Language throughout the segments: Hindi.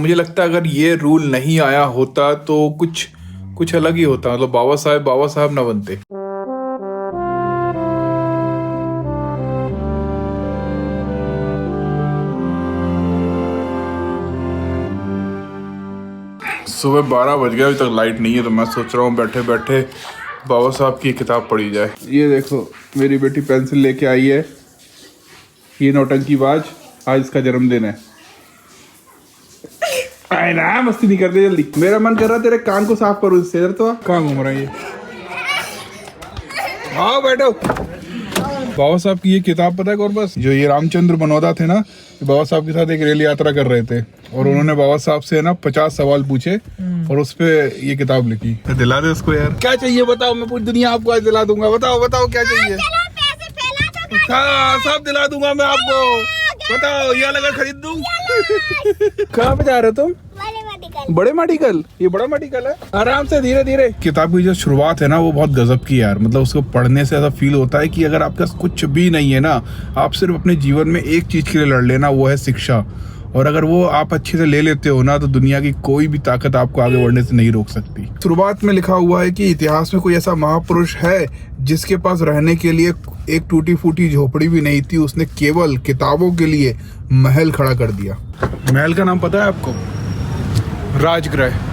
मुझे लगता है अगर ये रूल नहीं आया होता तो कुछ अलग ही होता, मतलब बाबा साहब ना बनते। सुबह 12 बज गया, अभी तक लाइट नहीं है, तो मैं सोच रहा हूँ बैठे बैठे बाबा साहब की किताब पढ़ी जाए। ये देखो मेरी बेटी पेंसिल लेके आई है, ये नौटंकीबाज, आज इसका जन्मदिन है। आए ना, मस्ती नहीं करते जल्दी। मेरा मन कर रहा है तेरे कान को साफ करूँ इससे। इधर तो कहाँ घूम रहा है ये? आओ बैठो। बाबा साहब की ये किताब पता है कौन? बस जो ये रामचंद्र बनौदा थे ना, बाबा साहब के साथ एक रेल यात्रा कर रहे थे और उन्होंने बाबा साहब से ना 50 सवाल पूछे और उस पे ये किताब लिखी। दिला दे उसको यार। क्या चाहिए बताओ, मैं पूरी दुनिया आपको आज दिला दूंगा। बताओ बताओ क्या चाहिए? हाँ सब दिला दूंगा मैं आपको। बताओ ये अलग खरीद दूं? कहाँ पे जा रहे हो तुम? बड़े मेडिकल। ये बड़ा मेडिकल है। आराम से धीरे धीरे। किताब की जो शुरुआत है ना वो बहुत गजब की यार, मतलब उसको पढ़ने से ऐसा फील होता है कि अगर आपके पास कुछ भी नहीं है ना, आप सिर्फ अपने जीवन में एक चीज के लिए लड़ लेना, वो है शिक्षा। और अगर वो आप अच्छे से ले लेते हो ना, तो दुनिया की कोई भी ताकत आपको आगे बढ़ने से नहीं रोक सकती। शुरुआत में लिखा हुआ है कि इतिहास में कोई ऐसा महापुरुष है जिसके पास रहने के लिए एक टूटी फूटी झोपड़ी भी नहीं थी, उसने केवल किताबों के लिए महल खड़ा कर दिया। महल का नाम पता है आपको? राजगृह।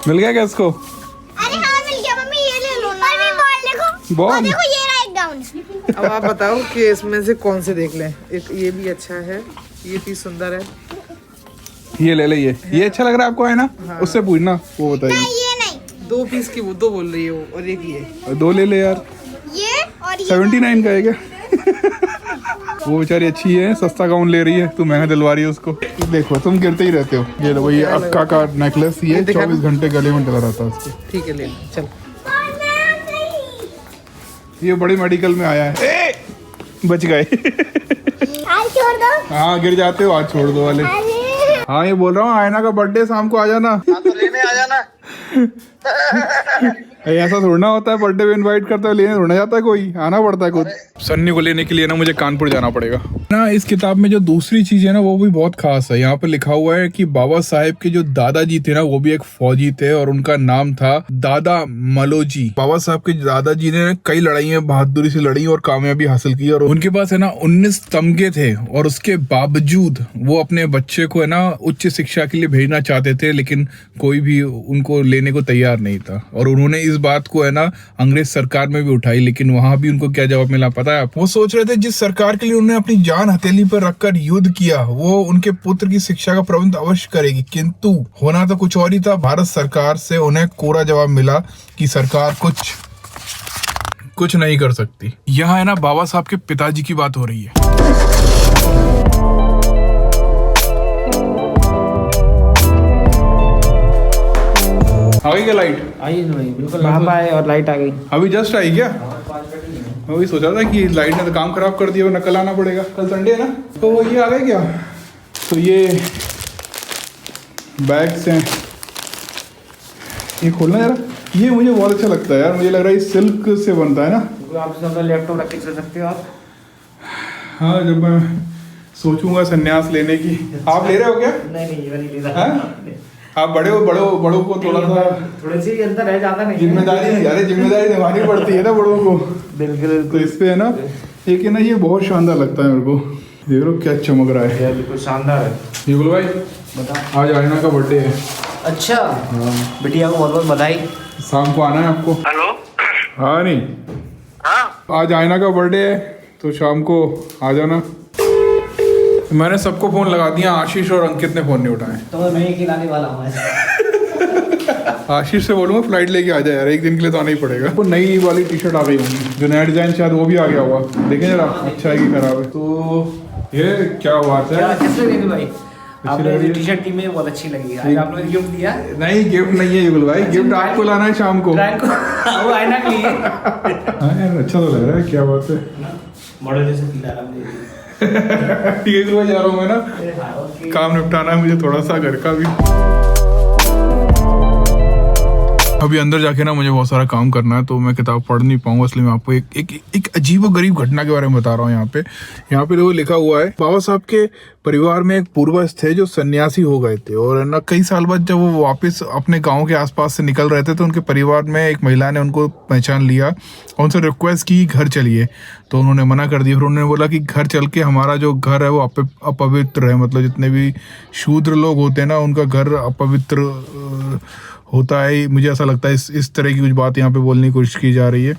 मिल गया क्या इसको? अरे हाँ मिल गया मम्मी, ये ले लो ना। और बॉल देखो, बॉल देखो ये रहा एक गाउन। अब आप बताओ कि इसमें से कौन से देख लें। एक ये भी अच्छा है, ये भी सुंदर है। ये ले ले, ये अच्छा लग रहा है आपको है ना? हाँ। उससे पूछना, वो बताइए। नहीं ये नहीं, 2 पीस की वो 2 बोल रही है वो, और एक ये 2 ले ले यार। ये और ये 79 का है क्या? वो बेचारी अच्छी है, सस्ता गाउन ले रही है, तू महंगा दिलवा रही है उसको। देखो तुम गिरते ही रहते हो। ये लो, ये अक्का का नेकलेस, ये 24 घंटे गले में डला रहता है उसके। ठीक है ले लो चल। ये बड़ी मेडिकल में आया है। ए! बच गए। हाथ छोड़ दो। हाँ गिर जाते हो, हाथ छोड़ दो वाले। हाँ ये बोल रहा हूँ, आयना का बर्थडे शाम को आ जाना। तो लेने आ जाना। ऐसा थोड़ा होता है, बर्थडे में इनवाइट करता है, लेने थोड़ा जाता है कोई, आना पड़ता है खुद। सन्नी को लेने के लिए ना मुझे कानपुर जाना पड़ेगा ना। इस किताब में जो दूसरी चीज है ना वो भी बहुत खास है। यहाँ पे लिखा हुआ है कि बाबा साहेब के जो दादाजी थे ना वो भी एक फौजी थे और उनका नाम था दादा मलोजी। बाबा साहब के दादाजी ने कई लड़ाइयाँ बहादुरी से लड़ी और कामयाबी हासिल की, और उनके पास है ना 19 तमगे थे और उसके बावजूद वो अपने बच्चे को है ना उच्च शिक्षा के लिए भेजना चाहते थे, लेकिन कोई भी उनको लेने को तैयार नहीं था। और उन्होंने इस बात को है ना अंग्रेज सरकार में भी उठाई, लेकिन वहां भी उनको क्या जवाब मिला पता है? वो सोच रहे थे जिस सरकार के लिए उन्होंने अपनी जान हथेली पर रखकर युद्ध किया वो उनके पुत्र की शिक्षा का प्रबंध अवश्य करेगी, किंतु होना तो कुछ और ही था। भारत सरकार से उन्हें कोरा जवाब मिला कि सरकार कुछ नहीं कर सकती। यहाँ है ना बाबा साहब के पिताजी की बात हो रही है। आ गई क्या लाइट? आई भाई बिल्कुल बाबा है और लाइट आ गई। अभी जस्ट आई क्या? मैं वही सोचा था कि लाइट ने तो काम खराब कर दिया, नकल आना पड़ेगा। कल संडे है ना, तो ये आ गए क्या? तो ये बैग्स हैं, ये खोलना यार। ये मुझे बहुत अच्छा लगता है यार, मुझे लग रहा है ये सिल्क से बनता है ना। आप अपना लैपटॉप रख के चल सकते हो आप। हाँ जब मैं सोचूंगा संन्यास लेने की। आप ले रहे हो क्या? नहीं ये नहीं ले रहा। आप बड़े बड़ों को थोड़ा सा थोड़ी सी अंदर है, ज्यादा नहीं। जिम्मेदारी निभानी पड़ती है ना बड़ों को। बिल्कुल। तो इस पे है ना एक है ना, ये बहुत शानदार लगता है मेरे को। देख लो क्या चमक रहा है, बिल्कुल शानदार है। युगल भाई बता। आज आयना का बर्थडे है। अच्छा बिटिया को बहुत बहुत बधाई। शाम को आना है आपको। हेलो। हाँ नहीं, आज आयना का बर्थडे है तो शाम को आ जाना। मैंने सबको फोन लगा दिया, आशीष और अंकित ने फोन नहीं उठाए। तो मैं ही खिलाने वाला हूँ। आशीष से बोलूँगा फ्लाइट लेके आ जाए यार, एक दिन के लिए तो आना ही पड़ेगा। वो नई वाली टी शर्ट आ गई होंगी, जो नया डिजाइन शायद वो भी आ गया हुआ। देखें जरा अच्छा है कि खराब है। तो ये क्या बात है? कैसे देंगे भाई? आपने जो टी शर्ट की में बहुत अच्छी लगी। आज आप लोगों ने गिफ्ट दिया? नहीं गिफ्ट नहीं है युगल भाई, गिफ्ट आपको लाना है शाम को। ब्रांड को वो आईना के लिए। हाँ यार अच्छा तो लग रहा है, क्या बात है। मॉडल जैसे फील आ रहा है। ठीक है सुबह जा रहा हूँ मैं ना, काम निपटाना है मुझे थोड़ा सा घर का भी। अभी अंदर जाके ना मुझे बहुत सारा काम करना है, तो मैं किताब पढ़ नहीं पाऊंगा, इसलिए मैं आपको एक अजीब और गरीब घटना के बारे में बता रहा हूँ। यहाँ पे देखो लिखा हुआ है, बाबा साहब के परिवार में एक पूर्वज थे जो सन्यासी हो गए थे, और ना कई साल बाद जब वो वापस अपने गांव के आसपास से निकल रहे थे, तो उनके परिवार में एक महिला ने उनको पहचान लिया और उनसे रिक्वेस्ट की घर चलिए, तो उन्होंने मना कर दिया। फिर उन्होंने बोला कि घर चल के हमारा जो घर है वो अपवित्र है, मतलब जितने भी शूद्र लोग होते हैं ना उनका घर अपवित्र होता है। मुझे ऐसा लगता है इस तरह की कुछ बात यहाँ पे बोलने की कोशिश की जा रही है।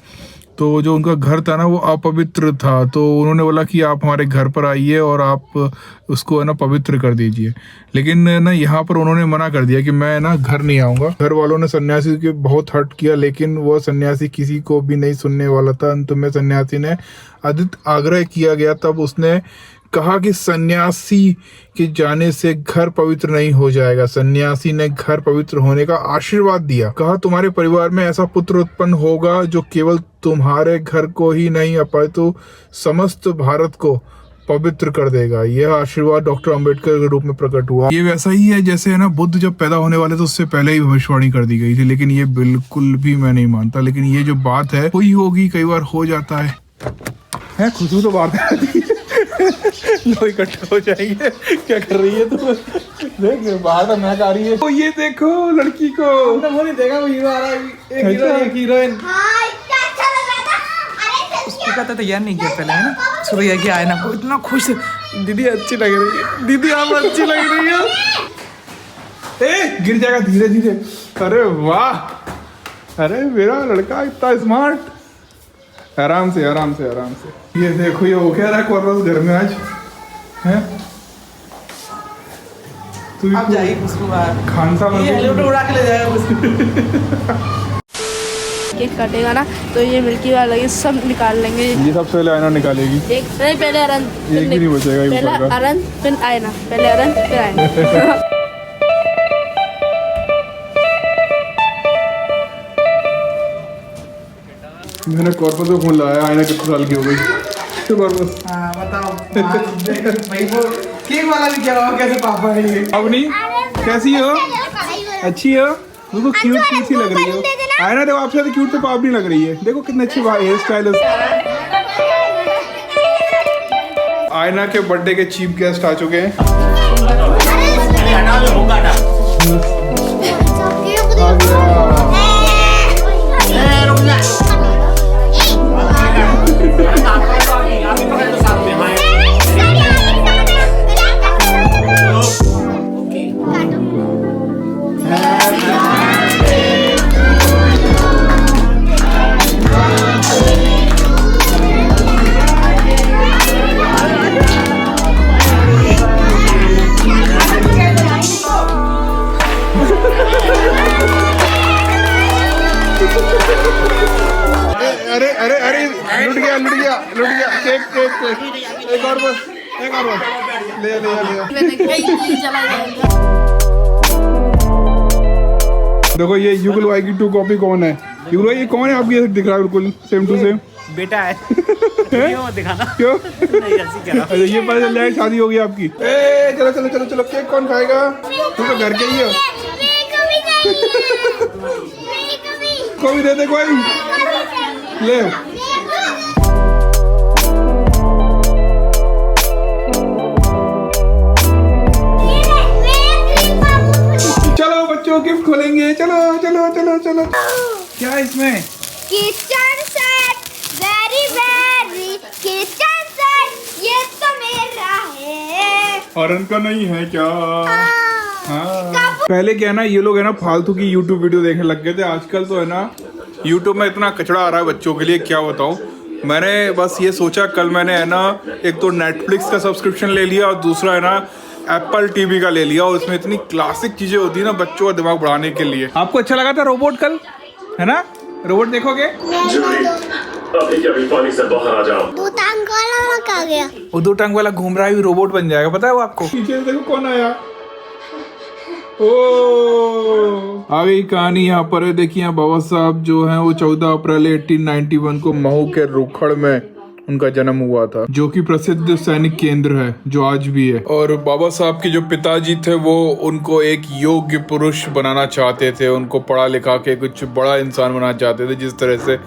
तो जो उनका घर था ना वो अपवित्र था, तो उन्होंने बोला कि आप हमारे घर पर आइए और आप उसको है ना पवित्र कर दीजिए। लेकिन ना यहाँ पर उन्होंने मना कर दिया कि मैं ना घर नहीं आऊँगा। घर वालों ने सन्यासी के बहुत हर्ट किया, लेकिन वह सन्यासी किसी को भी नहीं सुनने वाला था। अंत में सन्यासी ने अधिक आग्रह किया गया, तब उसने कहा कि सन्यासी के जाने से घर पवित्र नहीं हो जाएगा। सन्यासी ने घर पवित्र होने का आशीर्वाद दिया, कहा तुम्हारे परिवार में ऐसा पुत्र उत्पन्न होगा जो केवल तुम्हारे घर को ही नहीं अपितु समस्त भारत को पवित्र कर देगा। यह आशीर्वाद डॉक्टर अंबेडकर के रूप में प्रकट हुआ। ये वैसा ही है जैसे है ना बुद्ध जब पैदा होने वाले तो उससे पहले ही भविष्यवाणी कर दी गई थी, लेकिन ये बिल्कुल भी मैं नहीं मानता। लेकिन ये जो बात है वही होगी, कई बार हो जाता है खुशबू तो बाहर लोग इकट्ठा हो जाएंगे। क्या कर रही है तू? देख बाहर तो महक आ रही है। ओ ये देखो लड़की को, वो नहीं देखा, वो हीरो आ रहा है, एक हीरो एक हीरोइन। हाँ इतना अच्छा लग रहा था। अरे उसको कहता तैयार नहीं किया पहले है ना, सुबह ये किया आईना को इतना खुश। दीदी अच्छी लग रही है, दीदी आप अच्छी लग रही है। ए गिर जाएगा धीरे धीरे। अरे वाह, अरे मेरा लड़का इतना स्मार्ट। आराम से आराम से आराम से। ये देखो ये हो क्या रहा है कॉर्नर घर में आज है। तू अब जाइए उसको बाहर, खानसा बन ये हेलीकॉप्टर उड़ा के ले जाएगा उसको। केक काटेगा ना तो ये मिल्की वाला ये सब निकाल लेंगे। ये सबसे पहले आयना निकालेगी। एक नहीं पहले अरन, एक भी नहीं बचेगा ये ऊपर पहले का। अरन फिर आयना, पहले अरन फिर आयना। मैंने कॉर्पस को फोन लगाया, आयना कितने साल की हो गई। तो कॉर्पस हाँ बताओ भाई, वो केक वाला भी क्या हुआ, कैसे पापा है ये? अब नहीं कैसी हो? अच्छी हो? देखो क्यूट सी लग रही हो। आयना देखो आपसे तो क्यूट तो पाप नहीं लग रही है। देखो कितने अच्छी हेयर स्टाइल है। आयना के बर्थडे के चीफ गेस्ट आ चुके हैं। अरे अरे अरे लुट गया केक केक केक। एक और बस ले देखो ये युगल भाई की 2 कॉपी कौन है? युगल भाई ये कौन है आपकी? दिख रहा है बिल्कुल सेम टू सेम। बेटा है। क्यों दिखाना? क्यों? नहीं ऐसी क्या? अच्छा ये पता चल जाए शादी हो गई आपकी। ए चलो चलो चलो चलो, केक कौन खाएगा? तू तो घर के ही हो। कोई दे दे कोई ले। चलो बच्चों गिफ्ट खोलेंगे, चलो चलो चलो चलो। क्या है इसमें? Kitchen set, very very kitchen set, ये तो मेरा है। और इनका नहीं है क्या? हाँ। पहले क्या है ना, ये लोग है ना फालतू की YouTube वीडियो देखने लग गए थे। आजकल तो है ना YouTube में इतना कचरा आ रहा है बच्चों के लिए, क्या बताऊँ। मैंने बस ये सोचा, कल मैंने है ना एक तो नेटफ्लिक्स का सब्सक्रिप्शन ले लिया और दूसरा है ना एप्पल टीवी का ले लिया, और उसमें इतनी क्लासिक चीजें होती है ना बच्चों का दिमाग बढ़ाने के लिए। आपको अच्छा लगा था रोबोट कल, है ना? रोबोट देखोगे? अभी पानी से बाहर आ जाओ। दो टांग वाला कहाँ गया? वो 2 टांग वाला घूम रहा है, रोबोट बन जाएगा, पता है वो आपको? पीछे देखो कौन आया। आ गई कहानी यहाँ पर है। देखिए यहाँ बाबा साहब जो हैं वो 14 अप्रैल 1891 को महू के रुखड़ में उनका जन्म हुआ था, जो कि प्रसिद्ध सैनिक केंद्र है जो आज भी है। और बाबा साहब के जो पिताजी थे वो उनको एक योग्य पुरुष बनाना चाहते थे, उनको पढ़ा लिखा के कुछ बड़ा इंसान बनाना चाहते थे, जिस तरह से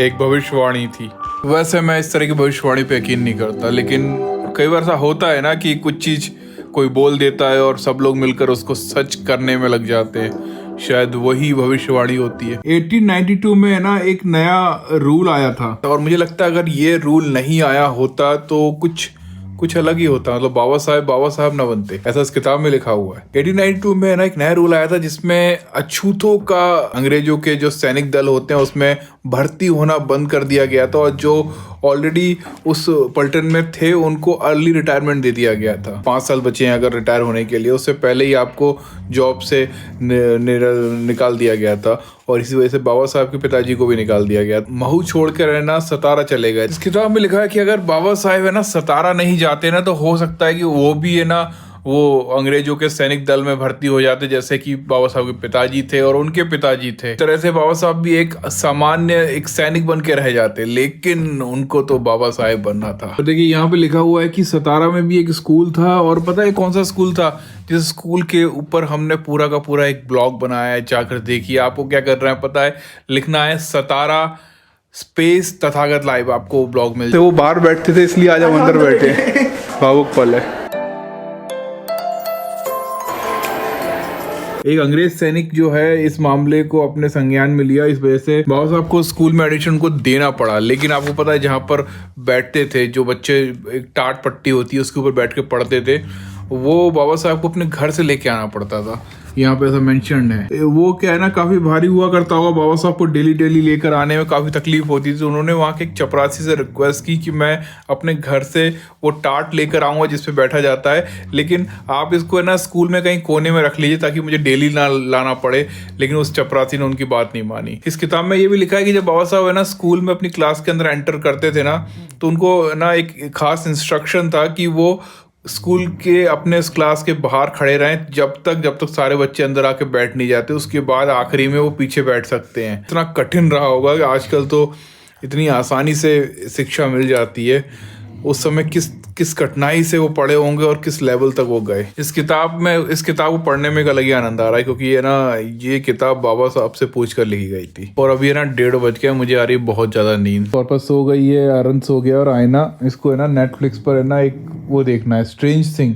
एक भविष्यवाणी थी। वैसे मैं इस तरह की भविष्यवाणी पे यकीन नहीं करता, लेकिन कई बार ऐसा होता है ना कि कुछ चीज कोई बोल देता है और सब लोग मिलकर उसको सच करने में लग जाते हैं, शायद वही भविष्यवाणी होती है। 1892 में है ना एक नया रूल आया था, और मुझे लगता है अगर ये रूल नहीं आया होता तो कुछ अलग ही होता, मतलब बाबा साहब ना बनते, ऐसा इस किताब में लिखा हुआ है। 1892 में है ना एक नया रूल आया था जिसमें अछूतों का अंग्रेजों के जो सैनिक दल होते हैं उसमें भर्ती होना बंद कर दिया गया था, और जो ऑलरेडी उस पलटन में थे उनको अर्ली रिटायरमेंट दे दिया गया था। 5 साल बचे हैं अगर रिटायर होने के लिए, उससे पहले ही आपको जॉब से निकाल दिया गया था, और इसी वजह से बाबा साहब के पिताजी को भी निकाल दिया गया। महू छोड़ कर है ना सतारा चले गए। इस किताब में लिखा है कि अगर बाबा साहब है ना सतारा नहीं जाते ना तो हो सकता है कि वो भी है ना वो अंग्रेजों के सैनिक दल में भर्ती हो जाते, जैसे कि बाबा साहब के पिताजी थे और उनके पिताजी थे। इस तरह से बाबा साहब भी एक सामान्य एक सैनिक बन के रह जाते, लेकिन उनको तो बाबा साहब बनना था। तो देखिए यहाँ पे लिखा हुआ है कि सतारा में भी एक स्कूल था, और पता है कौन सा स्कूल था? जिस स्कूल के ऊपर हमने पूरा का पूरा एक ब्लॉग बनाया है, जाकर देखिए। आपको क्या करना है पता है, लिखना है सतारा स्पेस तथागत लाइव, आपको ब्लॉग मिल जाए। वो बाहर बैठते थे इसलिए आज हम अंदर बैठे। भावुक पल है। एक अंग्रेज सैनिक जो है इस मामले को अपने संज्ञान में लिया, इस वजह से बाबा साहब को स्कूल में एडमिशन को देना पड़ा। लेकिन आपको पता है जहाँ पर बैठते थे जो बच्चे, एक टाट पट्टी होती है उसके ऊपर बैठ के पढ़ते थे, वो बाबा साहब को अपने घर से लेके आना पड़ता था। यहाँ पे ऐसा मेंशन्ड है। वो क्या है ना काफी भारी हुआ करता होगा, बाबा साहब को डेली लेकर आने में काफी तकलीफ होती थी। तो उन्होंने वहाँ के एक चपरासी से रिक्वेस्ट की कि मैं अपने घर से वो टाट लेकर आऊंगा जिसपे बैठा जाता है, लेकिन आप इसको है ना स्कूल में कहीं कोने में रख लीजिए ताकि मुझे डेली ना लाना पड़े। लेकिन उस चपरासी ने उनकी बात नहीं मानी। इस किताब में ये भी लिखा है कि जब बाबा साहब है ना स्कूल में अपनी क्लास के अंदर एंटर करते थे ना, तो उनको ना एक खास इंस्ट्रक्शन था कि वो स्कूल के अपने इस क्लास के बाहर खड़े रहें जब तक सारे बच्चे अंदर आके बैठ नहीं जाते, उसके बाद आखिरी में वो पीछे बैठ सकते हैं। इतना कठिन रहा होगा कि आजकल तो इतनी आसानी से शिक्षा मिल जाती है, उस समय किस कठिनाई से वो पढ़े होंगे और किस लेवल तक वो गए। इस किताब को पढ़ने में एक अलग ही आनंद आ रहा है, क्योंकि ये किताब बाबा साहब से पूछ कर लिखी गई थी। और अभी 1:30 बज गया, मुझे आ रही है बहुत ज्यादा नींद। पर्पस सो गई है, आरन सो गया, और आईना इसको है ना नेटफ्लिक्स पर है ना एक वो देखना है, स्ट्रेंज थिंग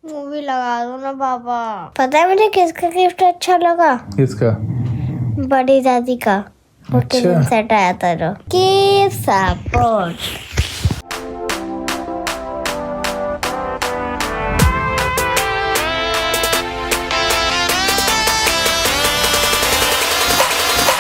मूवी लगा दो ना पापा। पता है मुझे किसका गिफ्ट अच्छा लगा? किसका? बड़ी दादी का। अच्छा। सेट आया था जो गिफ्ट सपोर्ट।